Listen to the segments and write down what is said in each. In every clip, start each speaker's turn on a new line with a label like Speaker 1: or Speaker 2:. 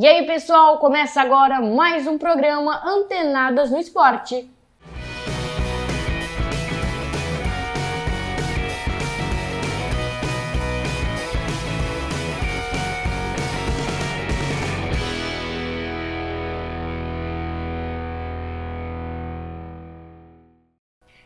Speaker 1: E aí, pessoal, começa agora mais um programa Antenadas no Esporte.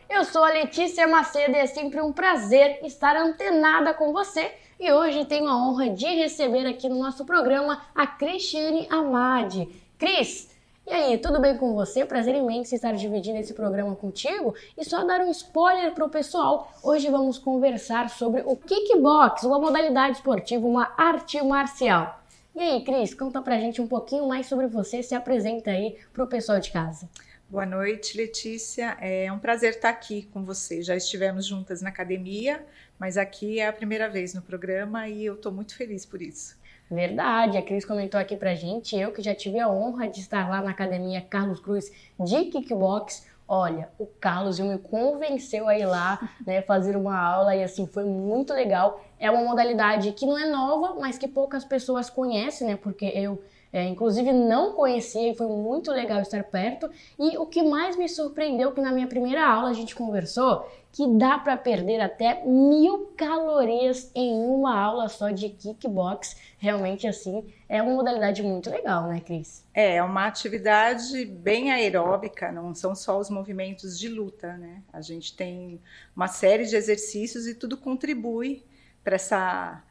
Speaker 1: Eu sou a Letícia Macedo e é sempre um prazer estar antenada com você. E hoje tenho a honra de receber aqui no nosso programa a Cristiane Amadi. Cris, e aí, tudo bem com você? Prazer imenso estar dividindo esse programa contigo. E só dar um spoiler para o pessoal, hoje vamos conversar sobre o kickbox, uma modalidade esportiva, uma arte marcial. E aí, Cris, conta pra gente um pouquinho mais sobre você, se apresenta aí para o pessoal de casa.
Speaker 2: Boa noite, Letícia. É um prazer estar aqui com você. Já estivemos juntas na academia, mas aqui é a primeira vez no programa e eu estou muito feliz por isso.
Speaker 1: Verdade, a Cris comentou aqui pra gente, eu que já tive a honra de estar lá na academia Carlos Cruz de kickbox. Olha, o Carlos me convenceu a ir lá, né, fazer uma aula e assim, foi muito legal. É uma modalidade que não é nova, mas que poucas pessoas conhecem, né, porque eu inclusive não conhecia e foi muito legal estar perto. E o que mais me surpreendeu, que na minha primeira aula a gente conversou, que dá para perder até 1000 calorias em uma aula só de kickbox. Realmente, assim, é uma modalidade muito legal, né, Cris?
Speaker 2: É uma atividade bem aeróbica, não são só os movimentos de luta, né? A gente tem uma série de exercícios e tudo contribui para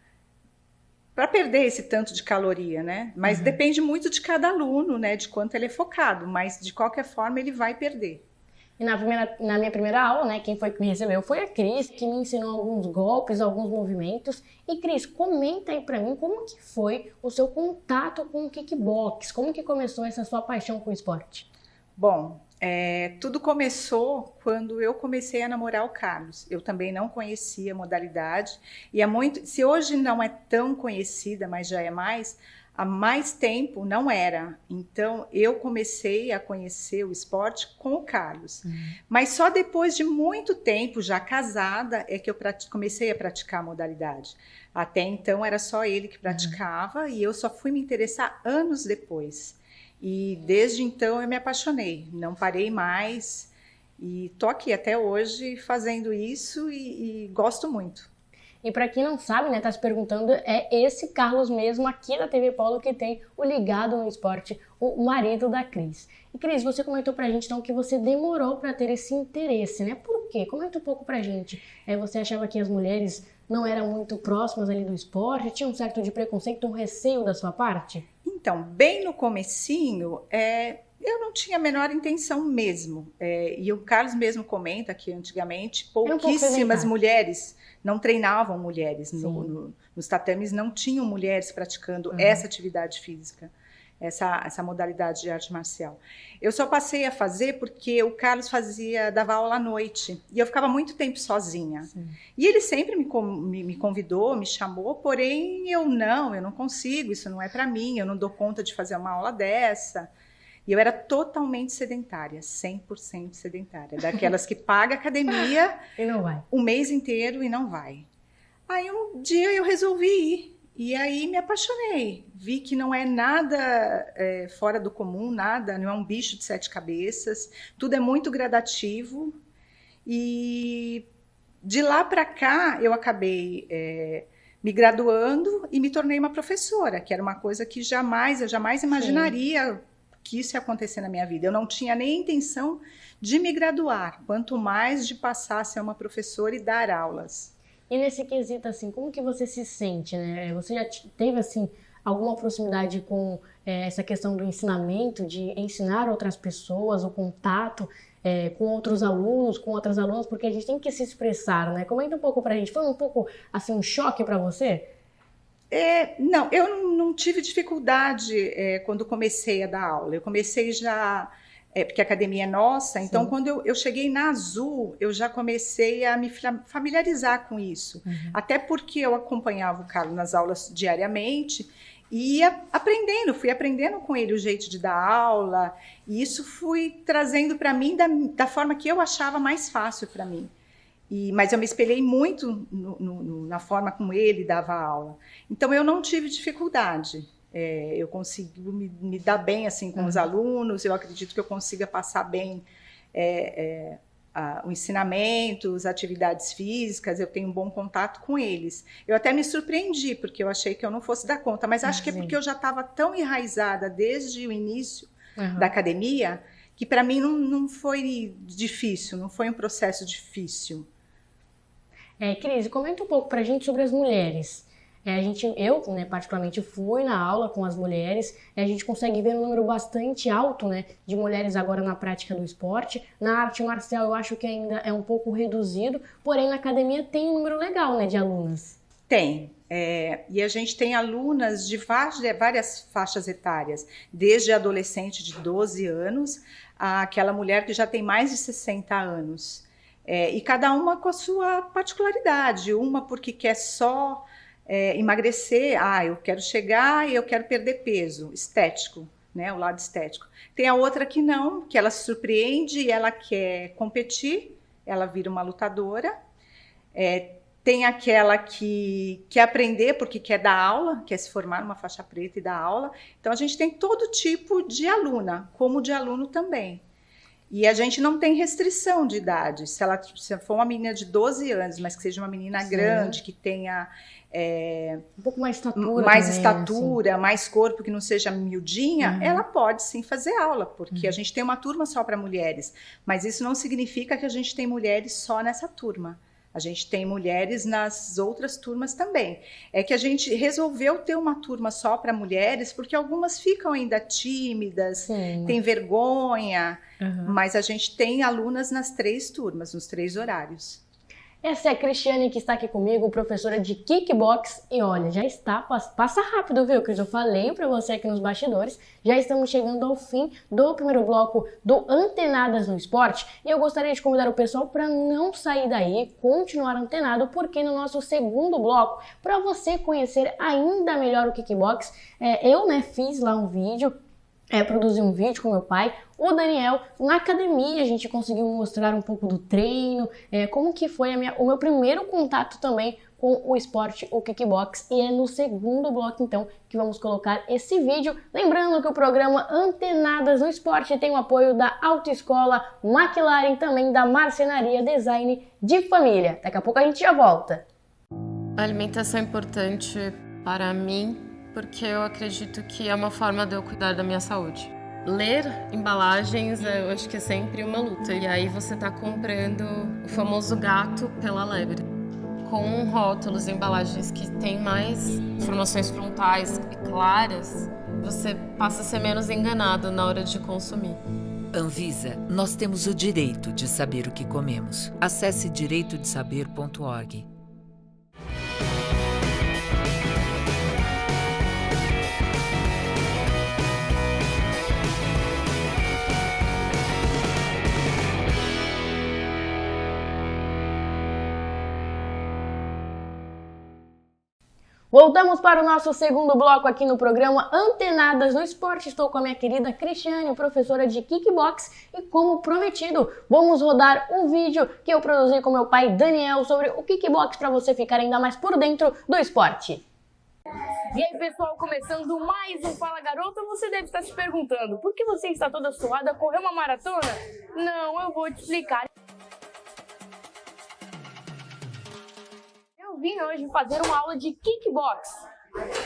Speaker 2: perder esse tanto de caloria, né? Mas depende muito de cada aluno, né? De quanto ele é focado, mas de qualquer forma ele vai perder.
Speaker 1: E na minha primeira aula, né, quem foi que me recebeu foi a Cris, que me ensinou alguns golpes, alguns movimentos. E Cris, comenta aí pra mim como que foi o seu contato com o kickbox, como que começou essa sua paixão com o esporte?
Speaker 2: Bom, tudo começou quando eu comecei a namorar o Carlos. Eu também não conhecia a modalidade e se hoje não é tão conhecida, mas já é mais, há mais tempo não era. Então eu comecei a conhecer o esporte com o Carlos. Mas só depois de muito tempo, já casada, é que eu comecei a praticar a modalidade. Até então era só ele que praticava e eu só fui me interessar anos depois. E desde então eu me apaixonei, não parei mais e tô aqui até hoje fazendo isso e gosto muito.
Speaker 1: E para quem não sabe, né, tá se perguntando, é esse Carlos mesmo aqui da TV Polo que tem o Ligado no Esporte, o marido da Cris. E Cris, você comentou pra gente então que você demorou para ter esse interesse, né? Por quê? Comenta um pouco pra gente. Você achava que as mulheres não eram muito próximas ali do esporte? Tinha um certo de preconceito, um receio da sua parte?
Speaker 2: Então, bem no comecinho, eu não tinha a menor intenção mesmo. E o Carlos mesmo comenta que antigamente pouquíssimas mulheres não treinavam mulheres. Nos tatames não tinham mulheres praticando essa atividade física, essa modalidade de arte marcial. Eu só passei a fazer porque o Carlos dava aula à noite e eu ficava muito tempo sozinha. Sim. E ele sempre me convidou, me chamou, porém eu não consigo, isso não é para mim, eu não dou conta de fazer uma aula dessa. E eu era totalmente sedentária, 100% sedentária, daquelas que paga academia
Speaker 1: e não vai.
Speaker 2: O mês inteiro e não vai. Aí um dia eu resolvi ir. E aí me apaixonei, vi que não é nada fora do comum, não é um bicho de 7 cabeças, tudo é muito gradativo e de lá para cá eu acabei me graduando e me tornei uma professora, que era uma coisa que eu jamais imaginaria que isso ia acontecer na minha vida. Eu não tinha nem intenção de me graduar, quanto mais de passar a ser uma professora e dar aulas.
Speaker 1: E nesse quesito, assim, como que você se sente, né? Você já teve, assim, alguma proximidade com essa questão do ensinamento, de ensinar outras pessoas, o contato com outros alunos, com outras alunas, porque a gente tem que se expressar, né? Comenta um pouco pra gente. Foi um pouco, assim, um choque pra você?
Speaker 2: Não, eu não tive dificuldade quando comecei a dar aula. Eu comecei já... porque a academia é nossa, então sim. Quando eu cheguei na Azul, eu já comecei a me familiarizar com isso. Até porque eu acompanhava o Carlos nas aulas diariamente e fui aprendendo com ele o jeito de dar aula, e isso fui trazendo para mim da forma que eu achava mais fácil para mim. Mas eu me espelhei muito na forma como ele dava aula. Então eu não tive dificuldade. Eu consigo me dar bem assim com os alunos, eu acredito que eu consiga passar bem o ensinamento, as atividades físicas, eu tenho um bom contato com eles. Eu até me surpreendi, porque eu achei que eu não fosse dar conta, mas acho que é porque eu já estava tão enraizada desde o início da academia, que para mim não foi difícil, não foi um processo difícil.
Speaker 1: Cris, comenta um pouco pra gente sobre as mulheres. Eu, né, particularmente fui na aula com as mulheres, a gente consegue ver um número bastante alto, né, de mulheres agora na prática do esporte. Na arte marcial eu acho que ainda é um pouco reduzido, porém na academia tem um número legal, né, de alunas.
Speaker 2: Tem, e a gente tem alunas de várias faixas etárias, desde adolescente de 12 anos, àquela mulher que já tem mais de 60 anos. E cada uma com a sua particularidade, uma porque quer só emagrecer, eu quero chegar e eu quero perder peso, estético, né, o lado estético. Tem a outra que não, que ela se surpreende e ela quer competir, ela vira uma lutadora. Tem aquela que quer aprender porque quer dar aula, quer se formar numa faixa preta e dar aula. Então a gente tem todo tipo de aluna, como de aluno também. E a gente não tem restrição de idade. Se for uma menina de 12 anos, mas que seja uma menina grande, que tenha
Speaker 1: um pouco mais estatura,
Speaker 2: também, mais corpo, que não seja miudinha, ela pode sim fazer aula, porque a gente tem uma turma só para mulheres. Mas isso não significa que a gente tem mulheres só nessa turma. A gente tem mulheres nas outras turmas também. É que a gente resolveu ter uma turma só para mulheres, porque algumas ficam ainda tímidas, têm vergonha, mas a gente tem alunas nas 3 turmas, nos 3 horários.
Speaker 1: Essa é a Cristiane que está aqui comigo, professora de kickbox. E olha, já está, passa rápido, viu, Cris? Eu falei para você aqui nos bastidores, já estamos chegando ao fim do primeiro bloco do Antenadas no Esporte. E eu gostaria de convidar o pessoal para não sair daí, continuar antenado, porque no nosso segundo bloco, para você conhecer ainda melhor o kickbox, eu fiz lá um vídeo, produzi um vídeo com meu pai, o Daniel. Na academia a gente conseguiu mostrar um pouco do treino, como que foi o meu primeiro contato também com o esporte, o kickbox, e é no segundo bloco então que vamos colocar esse vídeo. Lembrando que o programa Antenadas no Esporte tem o apoio da Autoescola McLaren, também da Marcenaria Design de Família. Daqui a pouco a gente já volta.
Speaker 3: A alimentação é importante para mim, porque eu acredito que é uma forma de eu cuidar da minha saúde. Ler embalagens, eu acho que é sempre uma luta. E aí você tá comprando o famoso gato pela lebre. Com rótulos, embalagens que tem mais informações frontais e claras, você passa a ser menos enganado na hora de consumir.
Speaker 4: Anvisa, nós temos o direito de saber o que comemos. Acesse direitodesaber.org.
Speaker 1: Voltamos para o nosso segundo bloco aqui no programa Antenadas no Esporte. Estou com a minha querida Cristiane, professora de kickbox, e como prometido, vamos rodar um vídeo que eu produzi com meu pai Daniel sobre o kickbox para você ficar ainda mais por dentro do esporte. E aí, pessoal, começando mais um Fala Garota, você deve estar se perguntando, por que você está toda suada a correr uma maratona? Não, eu vou te explicar. Eu vim hoje fazer uma aula de kickbox.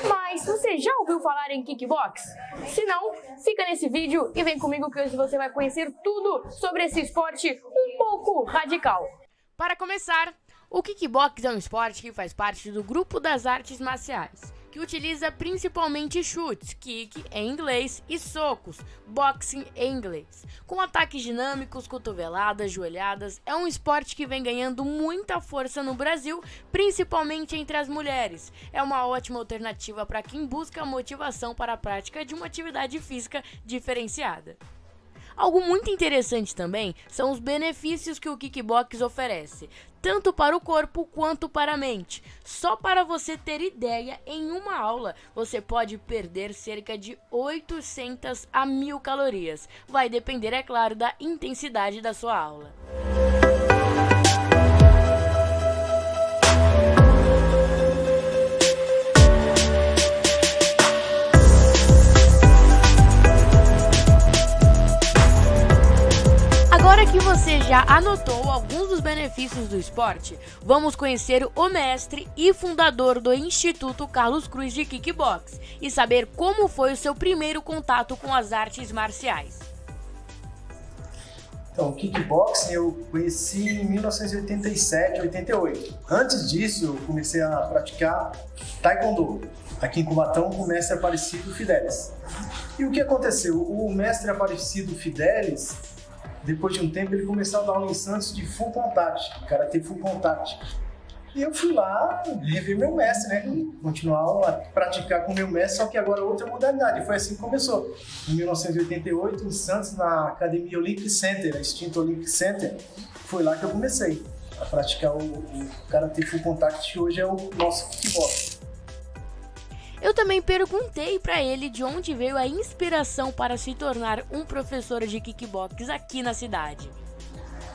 Speaker 1: Mas você já ouviu falar em kickbox? Se não, fica nesse vídeo e vem comigo que hoje você vai conhecer tudo sobre esse esporte um pouco radical. Para começar, o kickbox é um esporte que faz parte do grupo das artes marciais, que utiliza principalmente chutes, kick em inglês, e socos, boxing em inglês. Com ataques dinâmicos, cotoveladas, joelhadas, é um esporte que vem ganhando muita força no Brasil, principalmente entre as mulheres. É uma ótima alternativa para quem busca motivação para a prática de uma atividade física diferenciada. Algo muito interessante também são os benefícios que o kickbox oferece, tanto para o corpo quanto para a mente. Só para você ter ideia, em uma aula você pode perder cerca de 800 a 1000 calorias. Vai depender, é claro, da intensidade da sua aula. já anotou alguns dos benefícios do esporte? Vamos conhecer o mestre e fundador do Instituto Carlos Cruz de Kickbox e saber como foi o seu primeiro contato com as artes marciais.
Speaker 5: Então, o kickboxing eu conheci em 1987, 88. Antes disso, eu comecei a praticar taekwondo, aqui em Cubatão, com o mestre Aparecido Fidelis. E o que aconteceu? O mestre Aparecido Fidelis, depois de um tempo, ele começou a dar aula em Santos de full contact, karatê full contact. E eu fui lá rever meu mestre, né? Continuar a praticar com o meu mestre, só que agora outra modalidade. Foi assim que começou. Em 1988, em Santos, na Academia Olympic Center, a extinta Olympic Center, foi lá que eu comecei a praticar o karatê full contact, que hoje é o nosso kickbox.
Speaker 1: Eu também perguntei para ele de onde veio a inspiração para se tornar um professor de kickbox aqui na cidade.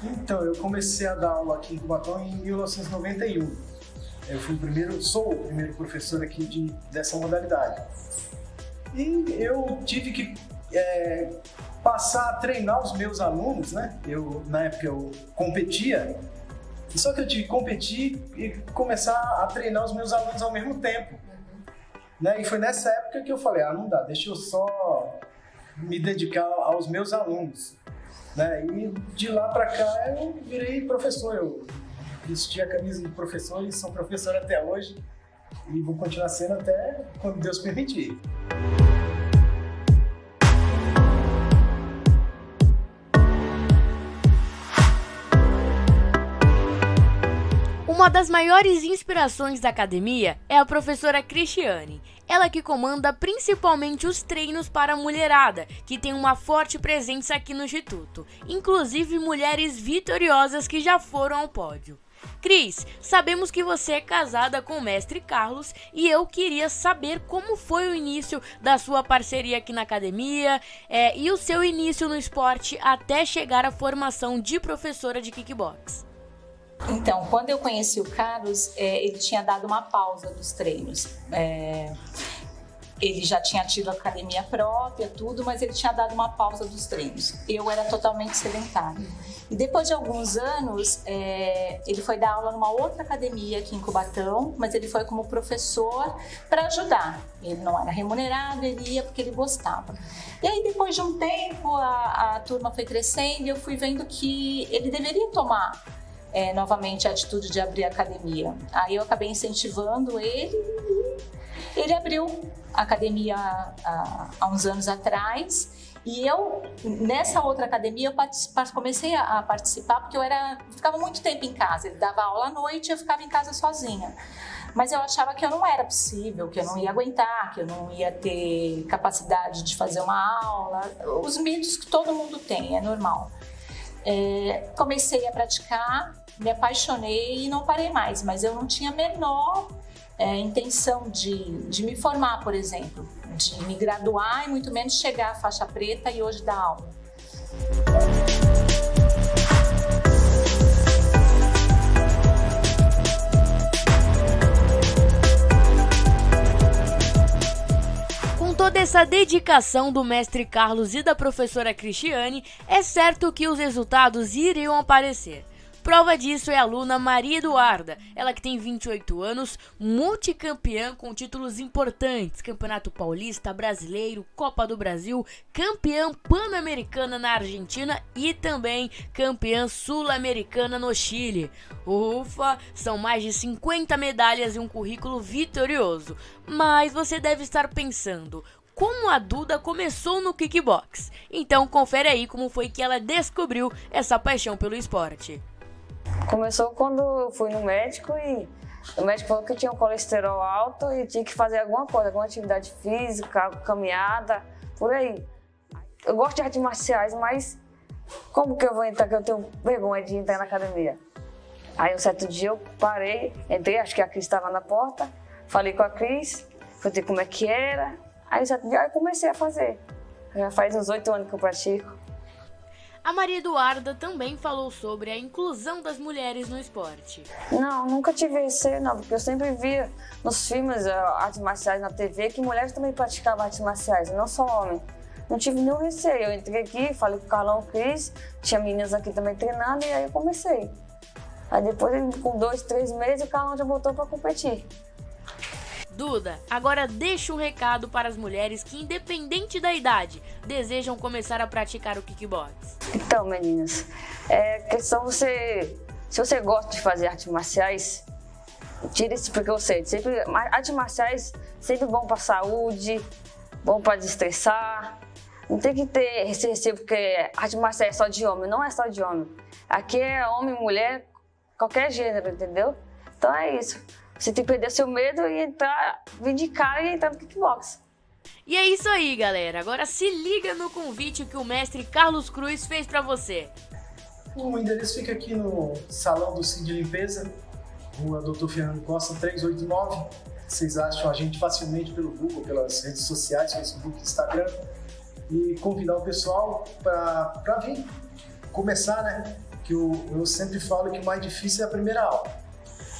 Speaker 5: Então, eu comecei a dar aula aqui em Cubatão em 1991. Sou o primeiro professor aqui dessa modalidade. E eu tive que passar a treinar os meus alunos, né? Na época eu competia, só que eu tive que competir e começar a treinar os meus alunos ao mesmo tempo. Né? E foi nessa época que eu falei, não dá, deixa eu só me dedicar aos meus alunos. Né? E de lá para cá eu virei professor, eu vesti a camisa de professor e sou professor até hoje e vou continuar sendo até quando Deus permitir.
Speaker 1: Uma das maiores inspirações da academia é a professora Cristiane. Ela que comanda principalmente os treinos para a mulherada, que tem uma forte presença aqui no Instituto, inclusive mulheres vitoriosas que já foram ao pódio. Cris, sabemos que você é casada com o mestre Carlos e eu queria saber como foi o início da sua parceria aqui na academia e o seu início no esporte até chegar à formação de professora de kickbox.
Speaker 6: Então, quando eu conheci o Carlos, ele tinha dado uma pausa dos treinos. Ele já tinha tido academia própria, tudo, mas ele tinha dado uma pausa dos treinos. Eu era totalmente sedentária. E depois de alguns anos, ele foi dar aula numa outra academia aqui em Cubatão, mas ele foi como professor para ajudar. Ele não era remunerado, ele ia porque ele gostava. E aí, depois de um tempo, a turma foi crescendo e eu fui vendo que ele deveria tomar novamente a atitude de abrir a academia. Aí eu acabei incentivando ele e ele abriu a academia há uns anos atrás. E eu, nessa outra academia, eu comecei a participar porque eu ficava muito tempo em casa. Ele dava aula à noite e eu ficava em casa sozinha. Mas eu achava que eu não era possível, que eu não ia aguentar, que eu não ia ter capacidade de fazer uma aula. Os mitos que todo mundo tem, é normal. Comecei a praticar, me apaixonei e não parei mais, mas eu não tinha a menor intenção de me formar, por exemplo, de me graduar e muito menos chegar à faixa preta e hoje dar aula.
Speaker 1: Com toda essa dedicação do mestre Carlos e da professora Cristiane, é certo que os resultados iriam aparecer. Prova disso é a aluna Maria Eduarda, ela que tem 28 anos, multicampeã com títulos importantes, Campeonato Paulista, Brasileiro, Copa do Brasil, campeã pan-americana na Argentina e também campeã sul-americana no Chile. Ufa, são mais de 50 medalhas e um currículo vitorioso. Mas você deve estar pensando, como a Duda começou no kickbox? Então confere aí como foi que ela descobriu essa paixão pelo esporte.
Speaker 7: Começou quando eu fui no médico e o médico falou que eu tinha um colesterol alto e tinha que fazer alguma coisa, alguma atividade física, caminhada, por aí. Eu gosto de artes marciais, mas como que eu vou entrar, que eu tenho vergonha de entrar na academia? Aí um certo dia eu parei, entrei, acho que a Cris estava na porta, falei com a Cris, falei como é que era, aí um certo dia eu comecei a fazer. Já faz uns 8 anos que eu pratico.
Speaker 1: A Maria Eduarda também falou sobre a inclusão das mulheres no esporte.
Speaker 7: Não, nunca tive receio não, porque eu sempre via nos filmes artes marciais na TV que mulheres também praticavam artes marciais, não só homens. não tive nenhum receio. Eu entrei aqui, falei com o Carlão, Cris, tinha meninas aqui também treinando, e aí eu comecei. Aí depois, com 2, 3 meses, o Carlão já voltou para competir.
Speaker 8: Duda, agora deixa um recado para as mulheres que, independente da idade, desejam começar a praticar o kickbox.
Speaker 7: Então, meninas, questão se você gosta de fazer artes marciais, tira esse preconceito. Artes marciais sempre bom para a saúde, bom para desestressar. Não tem que ter esse receio porque arte marcial é só de homem, não é só de homem. Aqui é homem, mulher, qualquer gênero, entendeu? Então é isso. Você tem que perder seu medo e vir de cara e entrar no kickbox.
Speaker 8: E é isso aí, galera. Agora se liga no convite que o mestre Carlos Cruz fez pra você.
Speaker 5: O endereço fica aqui no Salão do Cid Limpeza, Rua Dr. Fernando Costa, 389. Vocês acham a gente facilmente pelo Google, pelas redes sociais, Facebook, Instagram. E convidar o pessoal para vir começar, né? Que eu sempre falo que o mais difícil é a primeira aula.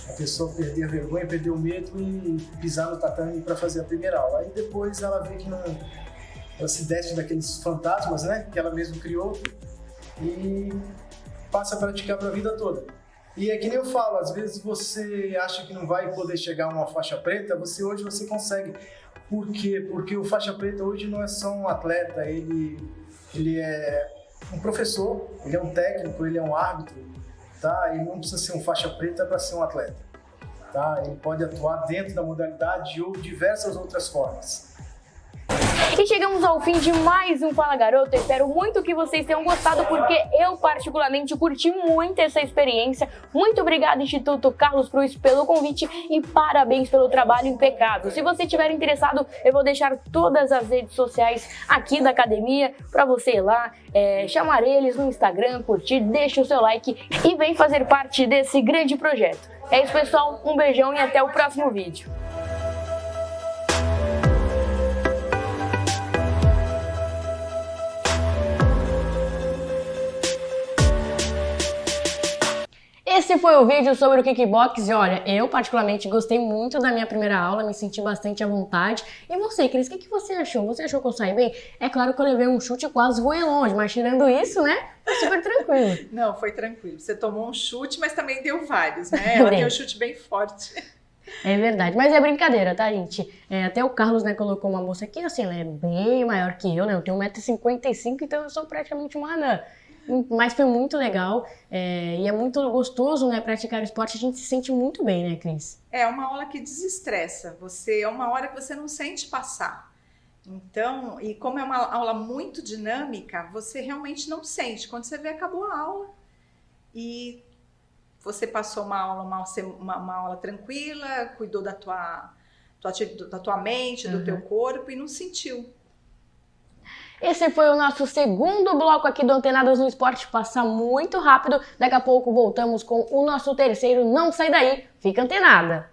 Speaker 5: A pessoa perder a vergonha, perder o medo e pisar no tatame para fazer a primeira aula. Aí depois ela vê que ela se deste daqueles fantasmas, né, que ela mesma criou e passa a praticar para a vida toda. E é que nem eu falo, às vezes você acha que não vai poder chegar a uma faixa preta, hoje você consegue. Por quê? Porque o faixa preta hoje não é só um atleta, ele é um professor, ele é um técnico, ele é um árbitro. Tá? Ele não precisa ser um faixa preta para ser um atleta. Tá? Ele pode atuar dentro da modalidade ou diversas outras formas.
Speaker 1: E chegamos ao fim de mais um Fala Garota. Espero muito que vocês tenham gostado, porque eu particularmente curti muito essa experiência. Muito obrigada, Instituto Carlos Cruz, pelo convite e parabéns pelo trabalho impecável. Se você estiver interessado, eu vou deixar todas as redes sociais aqui da academia para você ir lá, chamar eles no Instagram, curtir, deixa o seu like e vem fazer parte desse grande projeto. É isso, pessoal. Um beijão e até o próximo vídeo. Esse foi o vídeo sobre o kickbox e olha, eu particularmente gostei muito da minha primeira aula, me senti bastante à vontade. E você, Cris, o que você achou? Você achou que eu saí bem? É claro que eu levei um chute e quase voei longe, mas tirando isso, né, foi super tranquilo.
Speaker 2: Não, foi tranquilo. Você tomou um chute, mas também deu vários, né? Ela deu um chute bem forte.
Speaker 1: É verdade, mas é brincadeira, tá, gente? Até o Carlos, né, colocou uma moça aqui, assim, ela é bem maior que eu, né? Eu tenho 1,55 m, então eu sou praticamente uma anã. Mas foi muito legal e é muito gostoso, né, praticar esporte, a gente se sente muito bem, né, Cris?
Speaker 2: É uma aula que desestressa, é uma hora que você não sente passar. Então, e como é uma aula muito dinâmica, você realmente não sente. Quando você vê, acabou a aula e você passou uma aula tranquila, cuidou da tua mente, do teu corpo e não sentiu.
Speaker 1: Esse foi o nosso segundo bloco aqui do Antenadas no Esporte, passa muito rápido. Daqui a pouco voltamos com o nosso terceiro. Não sai daí, fica antenada.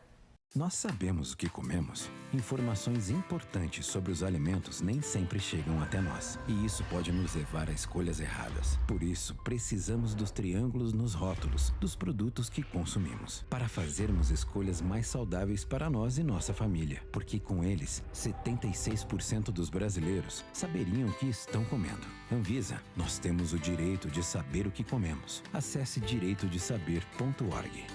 Speaker 9: Nós sabemos o que comemos. Informações importantes sobre os alimentos nem sempre chegam até nós. E isso pode nos levar a escolhas erradas. Por isso, precisamos dos triângulos nos rótulos dos produtos que consumimos. Para fazermos escolhas mais saudáveis para nós e nossa família. Porque com eles, 76% dos brasileiros saberiam o que estão comendo. Anvisa, nós temos o direito de saber o que comemos. Acesse direitodesaber.org.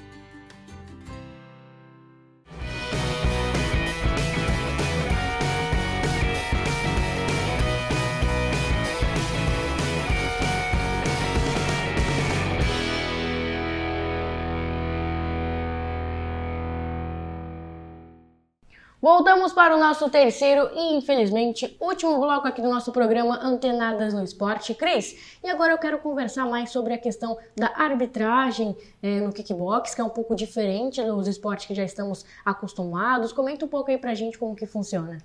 Speaker 1: Voltamos para o nosso terceiro e, infelizmente, último bloco aqui do nosso programa Antenadas no Esporte. Cris, e agora eu quero conversar mais sobre a questão da arbitragem no kickbox, que é um pouco diferente dos esportes que já estamos acostumados. Comenta um pouco aí pra gente como que funciona.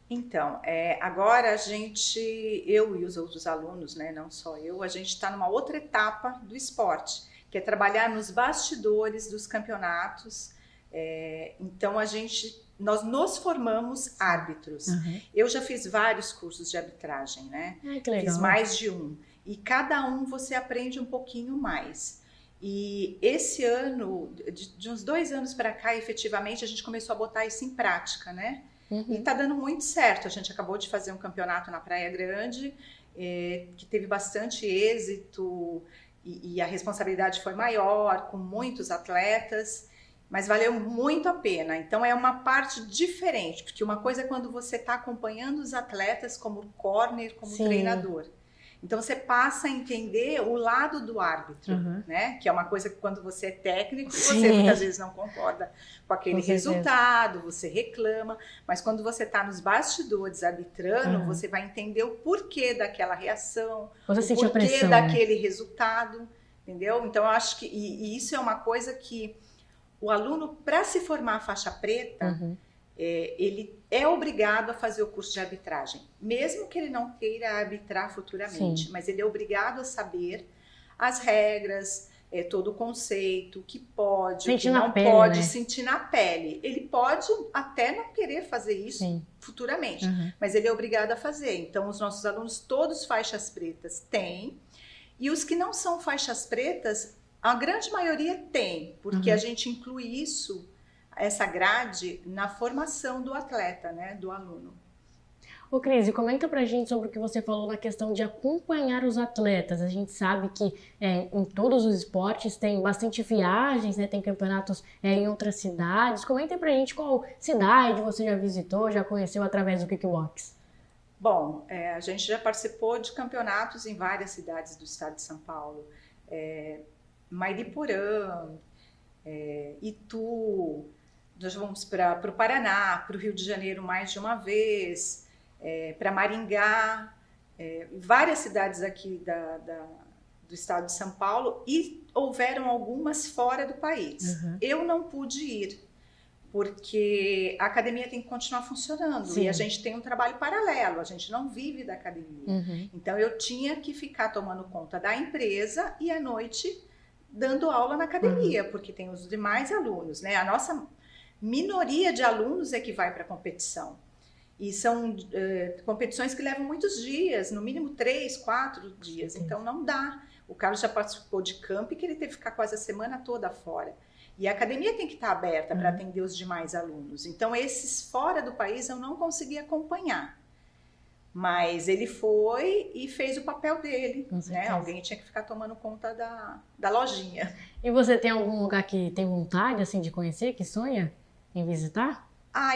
Speaker 2: Então, agora eu e os outros alunos, né, não só eu, a gente está numa outra etapa do esporte, que é trabalhar nos bastidores dos campeonatos. Então, nós nos formamos árbitros. Uhum. Eu já fiz vários cursos de arbitragem, né?
Speaker 1: Ai, que legal.
Speaker 2: Fiz mais de um. E cada um você aprende um pouquinho mais. E esse ano, de uns 2 anos para cá, efetivamente, a gente começou a botar isso em prática, né? E está dando muito certo. A gente acabou de fazer um campeonato na Praia Grande, que teve bastante êxito e a responsabilidade foi maior, com muitos atletas, mas valeu muito a pena. Então é uma parte diferente, porque uma coisa é quando você está acompanhando os atletas como corner, como treinador. Então você passa a entender o lado do árbitro, né? Que é uma coisa que quando você é técnico, você muitas vezes não concorda com aquele resultado, você reclama, mas quando você está nos bastidores arbitrando, você vai entender o porquê daquela reação,
Speaker 1: você
Speaker 2: o porquê daquele resultado, entendeu? Então eu acho que e isso é uma coisa que o aluno, para se formar faixa preta, ele é obrigado a fazer o curso de arbitragem, mesmo que ele não queira arbitrar futuramente, mas ele é obrigado a saber as regras, todo o conceito, o que pode,
Speaker 1: sentir
Speaker 2: o que não
Speaker 1: pele,
Speaker 2: pode,
Speaker 1: né?
Speaker 2: sentir na pele. Ele pode até não querer fazer isso futuramente, mas ele é obrigado a fazer. Então, os nossos alunos, todos faixas pretas, têm, e os que não são faixas pretas, a grande maioria tem, porque a gente inclui isso, essa grade, na formação do atleta, né, do aluno.
Speaker 1: Ô Cris, comenta pra gente sobre o que você falou na questão de acompanhar os atletas. A gente sabe que em todos os esportes tem bastante viagens, né? Tem campeonatos em outras cidades. Comenta pra gente qual cidade você já visitou, já conheceu através do kickbox.
Speaker 2: Bom, a gente já participou de campeonatos em várias cidades do estado de São Paulo. Mariporã, Itu, nós vamos para o Paraná, para o Rio de Janeiro mais de uma vez, para Maringá, várias cidades aqui do estado de São Paulo, e houveram algumas fora do país. Eu não pude ir, porque a academia tem que continuar funcionando, e a gente tem um trabalho paralelo, a gente não vive da academia. Então eu tinha que ficar tomando conta da empresa e à noite dando aula na academia, porque tem os demais alunos, né? A nossa minoria de alunos é que vai para a competição. E são competições que levam muitos dias, no mínimo 3, 4 dias. Então não dá. O Carlos já participou de camp que ele teve que ficar quase a semana toda fora. E a academia tem que estar aberta para atender os demais alunos. Então esses fora do país eu não consegui acompanhar. Mas ele foi e fez o papel dele, né? Alguém tinha que ficar tomando conta da lojinha.
Speaker 1: E você tem algum lugar que tem vontade assim de conhecer, que sonha em visitar?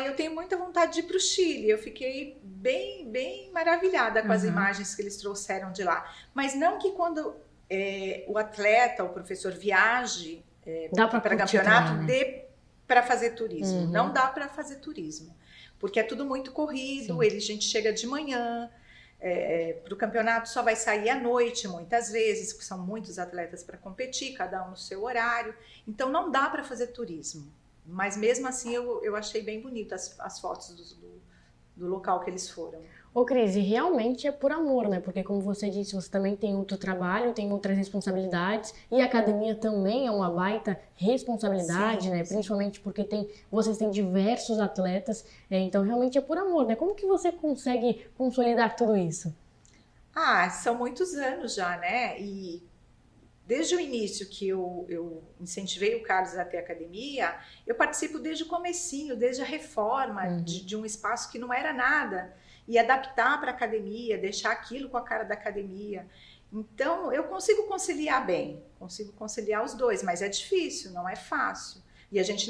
Speaker 2: Eu tenho muita vontade de ir para o Chile. Eu fiquei bem maravilhada com as imagens que eles trouxeram de lá. Mas não que quando o atleta, o professor viaje para campeonato,
Speaker 1: né?
Speaker 2: dê para fazer turismo. Não dá para fazer turismo. Porque é tudo muito corrido, a gente chega de manhã, para o campeonato só vai sair à noite, muitas vezes, porque são muitos atletas para competir, cada um no seu horário. Então não dá para fazer turismo. Mas mesmo assim eu achei bem bonito as fotos do local que eles foram.
Speaker 1: Ô Cris, realmente é por amor, né? Porque como você disse, você também tem outro trabalho, tem outras responsabilidades, e a academia também é uma baita responsabilidade, né? Principalmente porque vocês têm diversos atletas, então realmente é por amor, né? Como que você consegue consolidar tudo isso?
Speaker 2: São muitos anos já, né? E desde o início que eu incentivei o Carlos a ter academia, eu participo desde o comecinho, desde a reforma de um espaço que não era nada, e adaptar para a academia, deixar aquilo com a cara da academia. Então, eu consigo conciliar bem, consigo conciliar os dois, mas é difícil, não é fácil. E a gente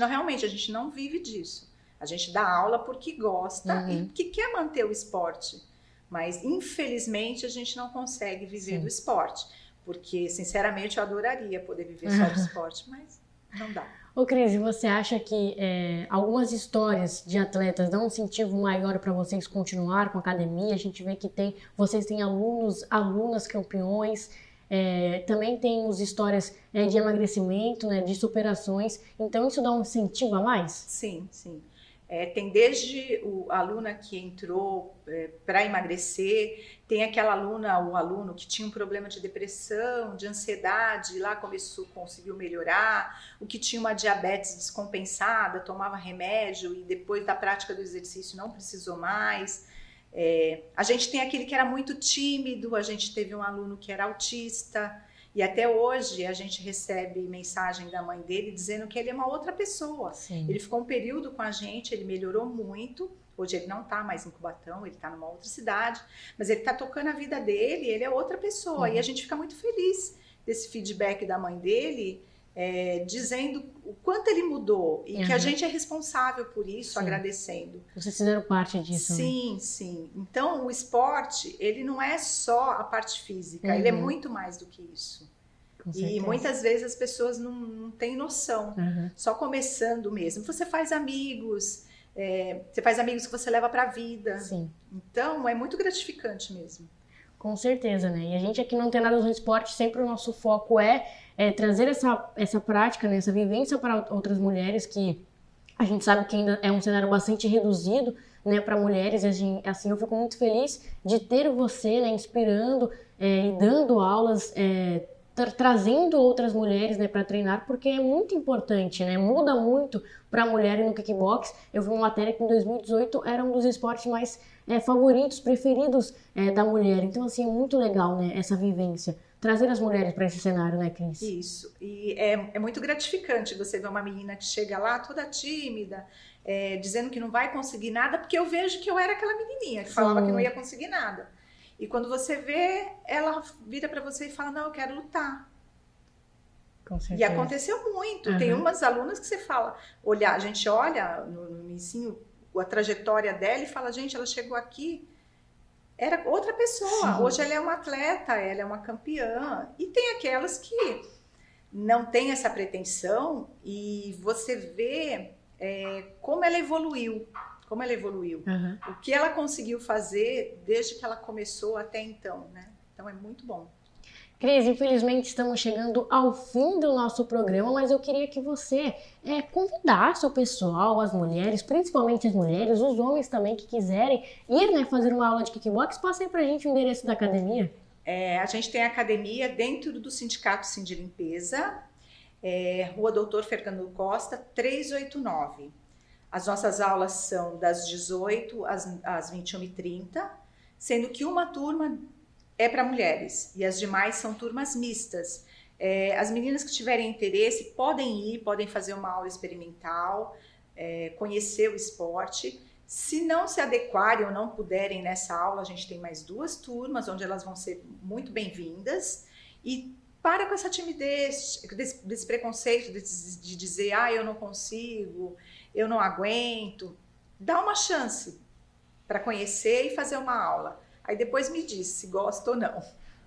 Speaker 2: não vive disso. A gente dá aula porque gosta e que quer manter o esporte, mas infelizmente a gente não consegue viver do esporte, porque sinceramente eu adoraria poder viver só do esporte, mas não dá.
Speaker 1: Ô Cris, você acha que algumas histórias de atletas dão um incentivo maior para vocês continuar com a academia? A gente vê que vocês têm alunas campeões, também tem histórias de emagrecimento, né, de superações, então isso dá um incentivo a mais?
Speaker 2: Sim. Tem desde a aluna que entrou para emagrecer, tem aquela aluna ou aluno que tinha um problema de depressão, de ansiedade, lá conseguiu melhorar, o que tinha uma diabetes descompensada, tomava remédio e depois da prática do exercício não precisou mais. A gente tem aquele que era muito tímido, a gente teve um aluno que era autista, e até hoje a gente recebe mensagem da mãe dele dizendo que ele é uma outra pessoa. Ele ficou um período com a gente, ele melhorou muito, Hoje ele não está mais em Cubatão, ele está numa outra cidade, mas ele está tocando a vida dele, ele é outra pessoa. E a gente fica muito feliz desse feedback da mãe dele, dizendo o quanto ele mudou e que a gente é responsável por isso, agradecendo.
Speaker 1: Vocês fizeram parte disso,
Speaker 2: sim,
Speaker 1: né?
Speaker 2: Sim. Então, o esporte, ele não é só a parte física, ele é muito mais do que isso. E muitas vezes as pessoas não têm noção, só começando mesmo. Você faz amigos, que você leva para a vida.
Speaker 1: Sim.
Speaker 2: Então, é muito gratificante mesmo.
Speaker 1: Com certeza, né? E a gente aqui não tem nada no esporte, sempre o nosso foco é trazer essa prática, né? Essa vivência para outras mulheres, que a gente sabe que ainda é um cenário bastante reduzido, né, para mulheres. E assim, eu fico muito feliz de ter você, né, inspirando e dando aulas, trazendo outras mulheres, né, para treinar, porque é muito importante, né? Muda muito para a mulher no kickbox. Eu vi uma matéria que em 2018 era um dos esportes mais favoritos, preferidos da mulher. Então, assim, é muito legal, né, essa vivência. Trazer as mulheres para esse cenário, né, Cris?
Speaker 2: Isso. E é muito gratificante você ver uma menina que chega lá toda tímida, dizendo que não vai conseguir nada, porque eu vejo que eu era aquela menininha que falava que não ia conseguir nada. E quando você vê, ela vira para você e fala, não, eu quero lutar.
Speaker 1: Com certeza.
Speaker 2: E aconteceu muito. Tem umas alunas que você fala, a gente olha no ensino a trajetória dela e fala, gente, ela chegou aqui, era outra pessoa. Sim. Hoje ela é uma atleta, ela é uma campeã. E tem aquelas que não têm essa pretensão e você vê como ela evoluiu. O que ela conseguiu fazer desde que ela começou até então, né? Então é muito bom.
Speaker 1: Cris, infelizmente estamos chegando ao fim do nosso programa, mas eu queria que você convidasse o pessoal, as mulheres, principalmente as mulheres, os homens também que quiserem ir, né, fazer uma aula de kickbox. Passa aí pra gente o endereço da academia.
Speaker 2: A gente tem a academia dentro do Sindicato Sindi Limpeza, Rua Doutor Fernando Costa, 389. As nossas aulas são das 18 às 21h30, sendo que uma turma é para mulheres e as demais são turmas mistas. As meninas que tiverem interesse podem ir, podem fazer uma aula experimental, conhecer o esporte. Se não se adequarem ou não puderem nessa aula, a gente tem mais 2 turmas, onde elas vão ser muito bem-vindas. E para com essa timidez, desse preconceito de dizer, eu não consigo, eu não aguento. Dá uma chance para conhecer e fazer uma aula. Aí depois me diz se gosta ou não.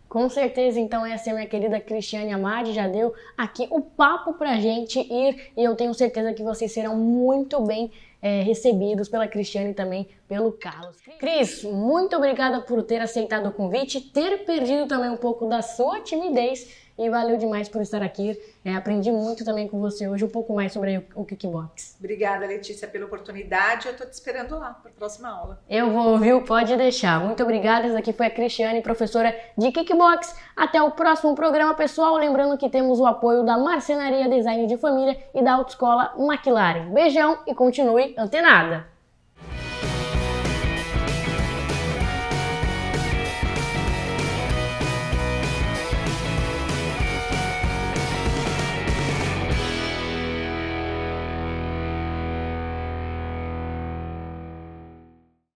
Speaker 1: Com certeza, então essa é a minha querida Cristiane Amade, já deu aqui o papo pra gente ir, e eu tenho certeza que vocês serão muito bem recebidos pela Cristiane e também pelo Carlos. Cris, muito obrigada por ter aceitado o convite, ter perdido também um pouco da sua timidez, e valeu demais por estar aqui. Aprendi muito também com você hoje, um pouco mais sobre o kickbox.
Speaker 2: Obrigada, Letícia, pela oportunidade. Eu estou te esperando lá para a próxima aula.
Speaker 1: Eu vou, viu? Pode deixar. Muito obrigada. Essa aqui foi a Cristiane, professora de kickbox. Até o próximo programa, pessoal. Lembrando que temos o apoio da Marcenaria Design de Família e da Autoescola McLaren. Beijão e continue antenada!